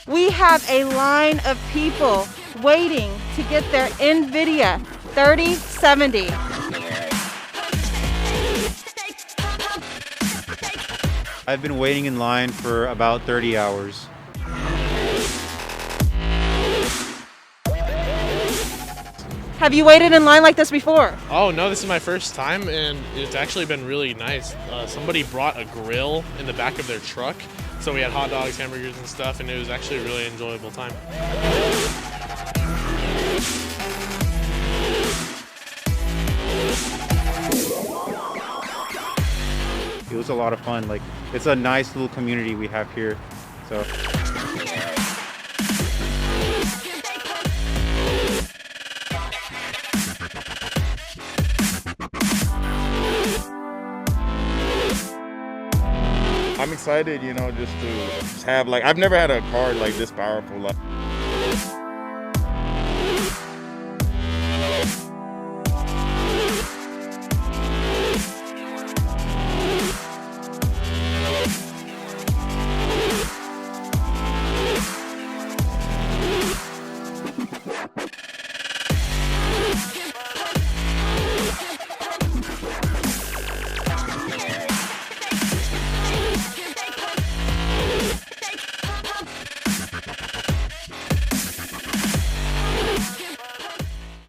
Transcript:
We have a line of people waiting to get their NVIDIA 3070. I've been waiting in line for about 30 hours. Have you waited in line like this before? Oh no, this is my first time and it's actually been really nice. Somebody brought a grill in the back of their truck, so we had hot dogs, hamburgers and stuff, and it was actually a really enjoyable time. It was a lot of fun. Like, it's a nice little community we have here. So. I'm excited, you know, just to have, like, I've never had a card like this powerful. Like,